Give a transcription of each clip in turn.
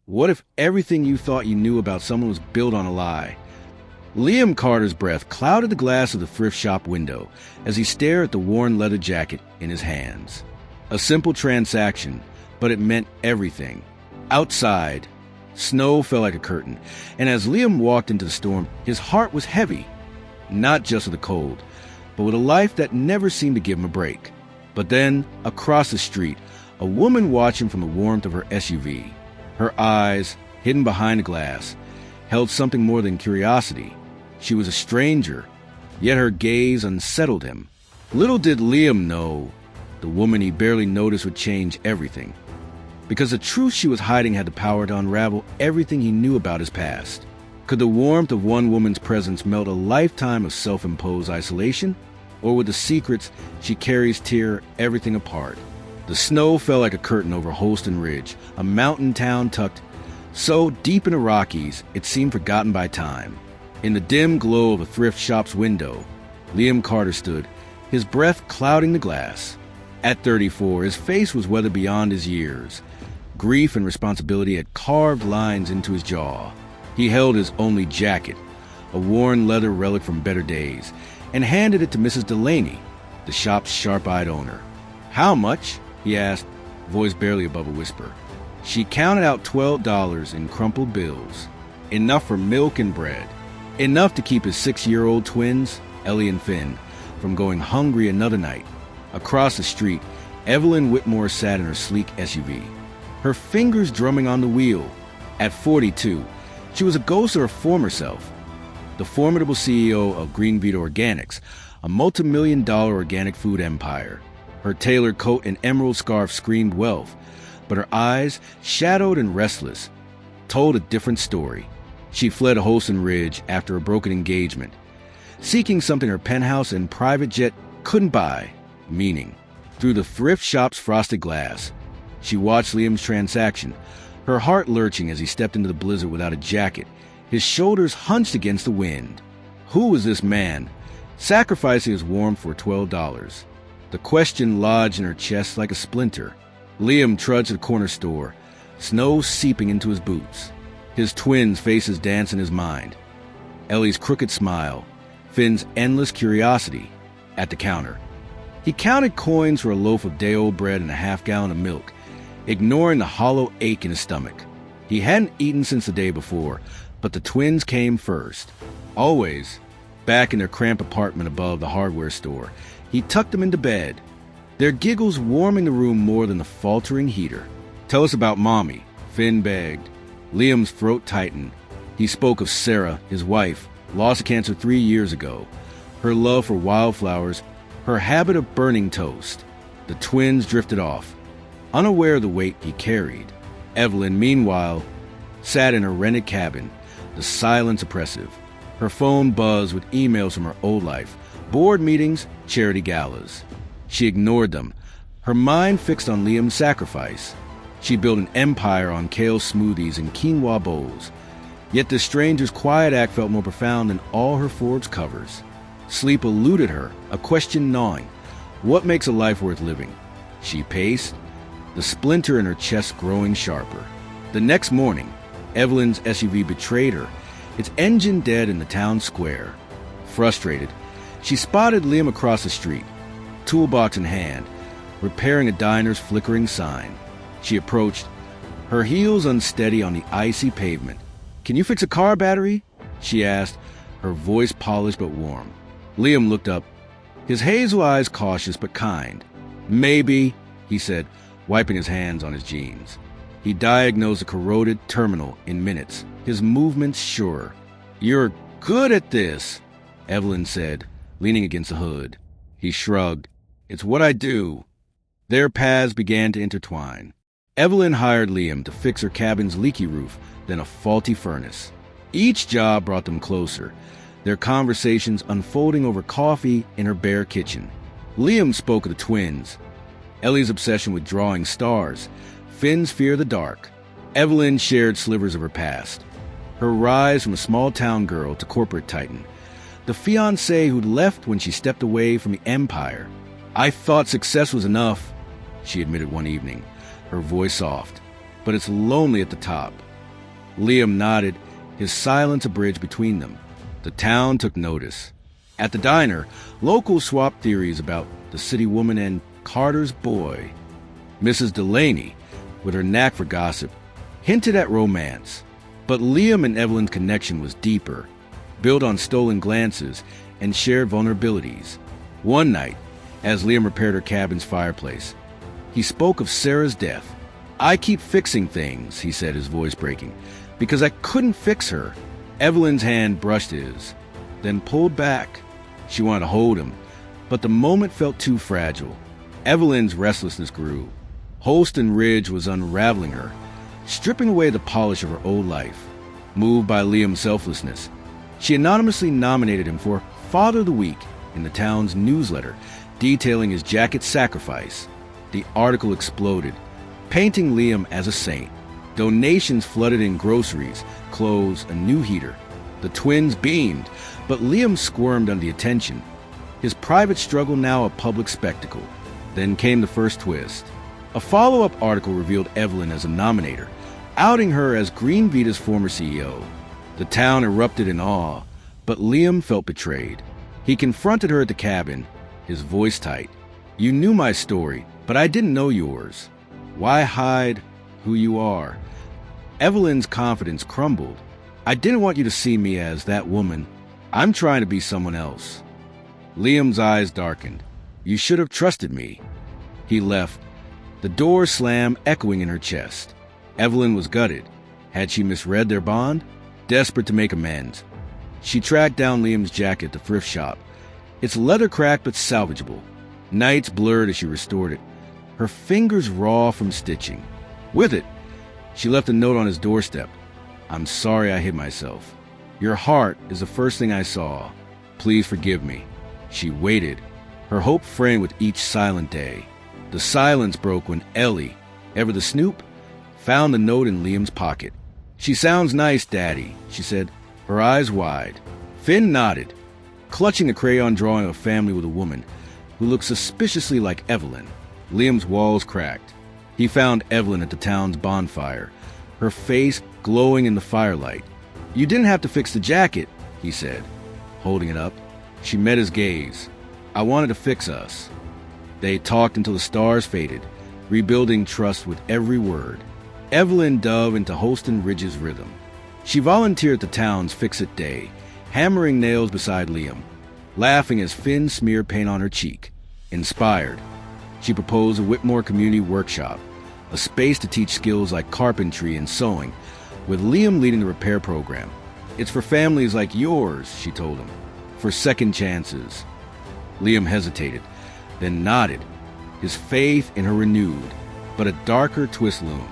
What if everything you thought you knew about someone was built on a lie? Liam Carter's breath clouded the glass of the thrift shop window as he stared at the worn leather jacket in his hands. A simple transaction, but it meant everything. Outside, snow fell like a curtain, and as Liam walked into the storm, his heart was heavy. Not just with the cold, but with a life that never seemed to give him a break. But then, across the street, a woman watched him from the warmth of her SUV. Her eyes, hidden behind the glass, held something more than curiosity. She was a stranger, yet her gaze unsettled him. Little did Liam know, the woman he barely noticed would change everything. Because the truth she was hiding had the power to unravel everything he knew about his past. Could the warmth of one woman's presence melt a lifetime of self-imposed isolation? Or would the secrets she carries tear everything apart? The snow fell like a curtain over Holston Ridge, a mountain town tucked so deep in the Rockies it seemed forgotten by time. In the dim glow of a thrift shop's window, Liam Carter stood, his breath clouding the glass. At 34, his face was weathered beyond his years. Grief and responsibility had carved lines into his jaw. He held his only jacket, a worn leather relic from better days, and handed it to Mrs. Delaney, the shop's sharp-eyed owner. "How much?" he asked, voice barely above a whisper. She counted out $12 in crumpled bills, enough for milk and bread, enough to keep his 6-year-old twins, Ellie and Finn, from going hungry another night. Across the street, Evelyn Whitmore sat in her sleek SUV, her fingers drumming on the wheel. At 42, she was a ghost of her former self, the formidable CEO of Green Vita Organics, a multi-million-dollar organic food empire. Her tailored coat and emerald scarf screamed wealth, but her eyes, shadowed and restless, told a different story. She fled Holston Ridge after a broken engagement, seeking something her penthouse and private jet couldn't buy, meaning. Through the thrift shop's frosted glass, she watched Liam's transaction, her heart lurching as he stepped into the blizzard without a jacket, his shoulders hunched against the wind. Who was this man, sacrificing his warmth for $12? The question lodged in her chest like a splinter. Liam trudged to the corner store, snow seeping into his boots. His twins' faces danced in his mind. Ellie's crooked smile, Finn's endless curiosity at the counter. He counted coins for a loaf of day-old bread and a half-gallon of milk, ignoring the hollow ache in his stomach. He hadn't eaten since the day before, but the twins came first. Always, back in their cramped apartment above the hardware store, he tucked them into bed, their giggles warming the room more than the faltering heater. "Tell us about Mommy," Finn begged. Liam's throat tightened. He spoke of Sarah, his wife, lost to cancer 3 years ago, her love for wildflowers, her habit of burning toast. The twins drifted off, unaware of the weight he carried. Evelyn, meanwhile, sat in her rented cabin, the silence oppressive. Her phone buzzed with emails from her old life, board meetings, charity galas. She ignored them, her mind fixed on Liam's sacrifice. She built an empire on kale smoothies and quinoa bowls. Yet the stranger's quiet act felt more profound than all her Forbes covers. Sleep eluded her, a question gnawing. What makes a life worth living? She paced, the splinter in her chest growing sharper. The next morning, Evelyn's SUV betrayed her, its engine dead in the town square. Frustrated, she spotted Liam across the street, toolbox in hand, repairing a diner's flickering sign. She approached, her heels unsteady on the icy pavement. "Can you fix a car battery?" she asked, her voice polished but warm. Liam looked up, his hazel eyes cautious but kind. "Maybe," he said, wiping his hands on his jeans. He diagnosed a corroded terminal in minutes, his movements sure. "You're good at this," Evelyn said, leaning against the hood. He shrugged. "It's what I do." Their paths began to intertwine. Evelyn hired Liam to fix her cabin's leaky roof, then a faulty furnace. Each job brought them closer, their conversations unfolding over coffee in her bare kitchen. Liam spoke of the twins, Ellie's obsession with drawing stars, Finn's fear of the dark. Evelyn shared slivers of her past, her rise from a small-town girl to corporate titan, the fiancé who'd left when she stepped away from the empire. "I thought success was enough," she admitted one evening, her voice soft. "But it's lonely at the top. Liam nodded, his silence a bridge between them. The town took notice. At the diner, locals swapped theories about the city woman and Carter's boy. Mrs. Delaney, with her knack for gossip, hinted at romance. But Liam and Evelyn's connection was deeper, built on stolen glances and shared vulnerabilities. One night, as Liam repaired her cabin's fireplace, he spoke of Sarah's death. "I keep fixing things," he said, his voice breaking, "because I couldn't fix her." Evelyn's hand brushed his, then pulled back. She wanted to hold him, but the moment felt too fragile. Evelyn's restlessness grew. Holston Ridge was unraveling her, stripping away the polish of her old life. Moved by Liam's selflessness, she anonymously nominated him for Father of the Week in the town's newsletter, detailing his jacket's sacrifice. The article exploded, painting Liam as a saint. Donations flooded in groceries, clothes, a new heater. The twins beamed, but Liam squirmed under the attention. His private struggle now a public spectacle. Then came the first twist. A follow-up article revealed Evelyn as a nominator, outing her as Green Vita's former CEO. The town erupted in awe, but Liam felt betrayed. He confronted her at the cabin, his voice tight. "You knew my story, but I didn't know yours. Why hide who you are?" Evelyn's confidence crumbled. "I didn't want you to see me as that woman. I'm trying to be someone else." Liam's eyes darkened. "You should have trusted me." He left. The door slammed, echoing in her chest. Evelyn was gutted. Had she misread their bond? Desperate to make amends, she tracked down Liam's jacket at the thrift shop. Its leather cracked but salvageable. Nights blurred as she restored it, her fingers raw from stitching. With it, she left a note on his doorstep. "I'm sorry I hid myself. Your heart is the first thing I saw. Please forgive me." She waited, her hope framed with each silent day. The silence broke when Ellie, ever the snoop, found the note in Liam's pocket. "She sounds nice, Daddy," she said, her eyes wide. Finn nodded, clutching a crayon drawing of a family with a woman who looked suspiciously like Evelyn. Liam's walls cracked. He found Evelyn at the town's bonfire, her face glowing in the firelight. "You didn't have to fix the jacket," he said, holding it up. She met his gaze. "I wanted to fix us." They talked until the stars faded, rebuilding trust with every word. Evelyn dove into Holston Ridge's rhythm. She volunteered at the town's Fix-It Day, hammering nails beside Liam, laughing as Finn smeared paint on her cheek. Inspired, she proposed a Whitmore Community Workshop, a space to teach skills like carpentry and sewing, with Liam leading the repair program. "It's for families like yours," she told him, "for second chances." Liam hesitated, then nodded, his faith in her renewed, but a darker twist loomed.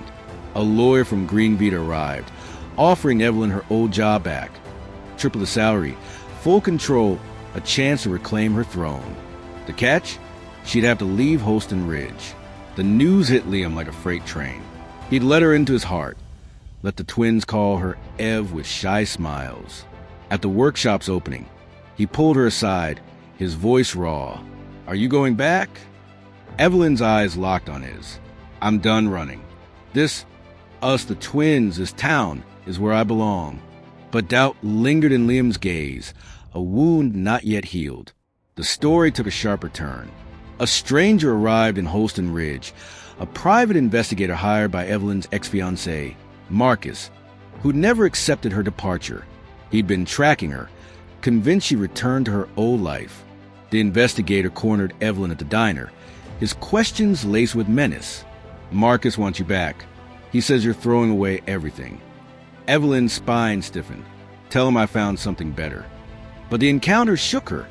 A lawyer from Green Vita arrived, offering Evelyn her old job back. Triple the salary, full control, a chance to reclaim her throne. The catch? She'd have to leave Holston Ridge. The news hit Liam like a freight train. He'd let her into his heart, let the twins call her Ev with shy smiles. At the workshop's opening, he pulled her aside, his voice raw. "Are you going back?" Evelyn's eyes locked on his. "I'm done running. Us, the twins, this town, is where I belong." But doubt lingered in Liam's gaze, a wound not yet healed. The story took a sharper turn. A stranger arrived in Holston Ridge, a private investigator hired by Evelyn's ex-fiancé, Marcus, who'd never accepted her departure. He'd been tracking her, convinced she returned to her old life. The investigator cornered Evelyn at the diner, his questions laced with menace. "Marcus wants you back. He says you're throwing away everything." Evelyn's spine stiffened. "Tell him I found something better." But the encounter shook her,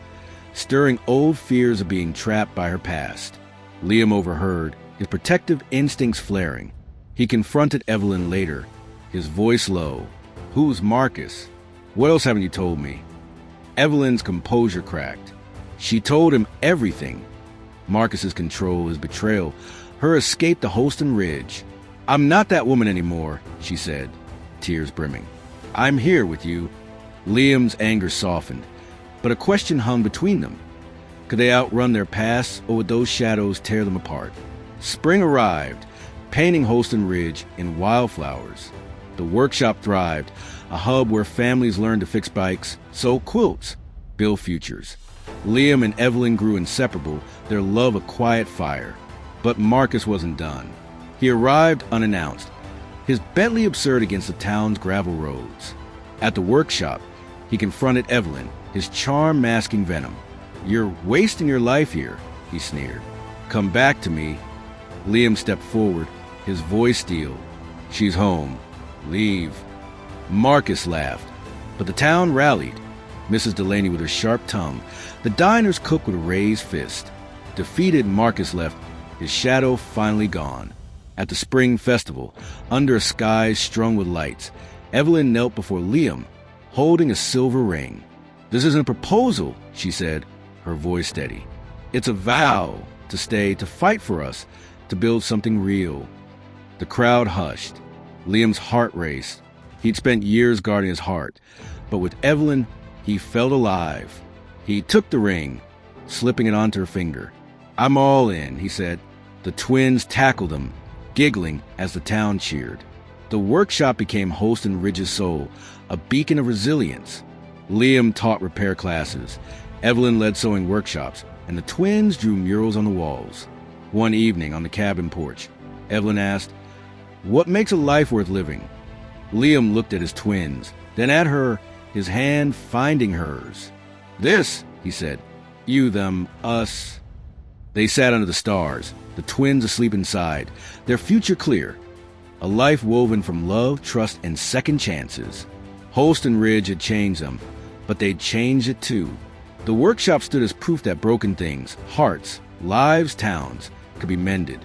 stirring old fears of being trapped by her past. Liam overheard, his protective instincts flaring. He confronted Evelyn later, his voice low. "Who's Marcus? What else haven't you told me?" Evelyn's composure cracked. She told him everything. Marcus's control, his betrayal, her escape to Holston Ridge. "I'm not that woman anymore," she said, tears brimming. "I'm here with you." Liam's anger softened, but a question hung between them. Could they outrun their past, or would those shadows tear them apart? Spring arrived, painting Holston Ridge in wildflowers. The workshop thrived, a hub where families learned to fix bikes, sew quilts, build futures. Liam and Evelyn grew inseparable, their love a quiet fire. But Marcus wasn't done. He arrived unannounced, his Bentley absurd against the town's gravel roads. At the workshop, he confronted Evelyn, his charm masking venom. "You're wasting your life here," he sneered. "Come back to me." Liam stepped forward, his voice steel. "She's home. Leave." Marcus laughed, but the town rallied. Mrs. Delaney with her sharp tongue, the diner's cook with a raised fist. Defeated, Marcus left, his shadow finally gone. At the spring festival, under a sky strung with lights, Evelyn knelt before Liam, holding a silver ring. "This isn't a proposal," she said, her voice steady. "It's a vow to stay, to fight for us, to build something real." The crowd hushed. Liam's heart raced. He'd spent years guarding his heart, but with Evelyn, he felt alive. He took the ring, slipping it onto her finger. "I'm all in," he said. The twins tackled him, giggling as the town cheered. The workshop became host in Ridge's soul, a beacon of resilience. Liam taught repair classes, Evelyn led sewing workshops, and the twins drew murals on the walls. One evening on the cabin porch, Evelyn asked, "What makes a life worth living?" Liam looked at his twins, then at her, his hand finding hers. "This," he said. "You, them, us." They sat under the stars, the twins asleep inside, their future clear. A life woven from love, trust, and second chances. Holst and Ridge had changed them, but they'd changed it too. The workshop stood as proof that broken things, hearts, lives, towns, could be mended.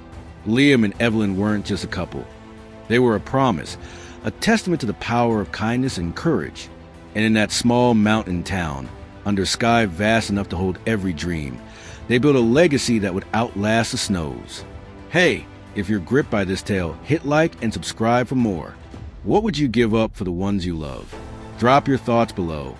Liam and Evelyn weren't just a couple. They were a promise, a testament to the power of kindness and courage. And in that small mountain town, under a sky vast enough to hold every dream, they built a legacy that would outlast the snows. Hey, if you're gripped by this tale, hit like and subscribe for more. What would you give up for the ones you love? Drop your thoughts below.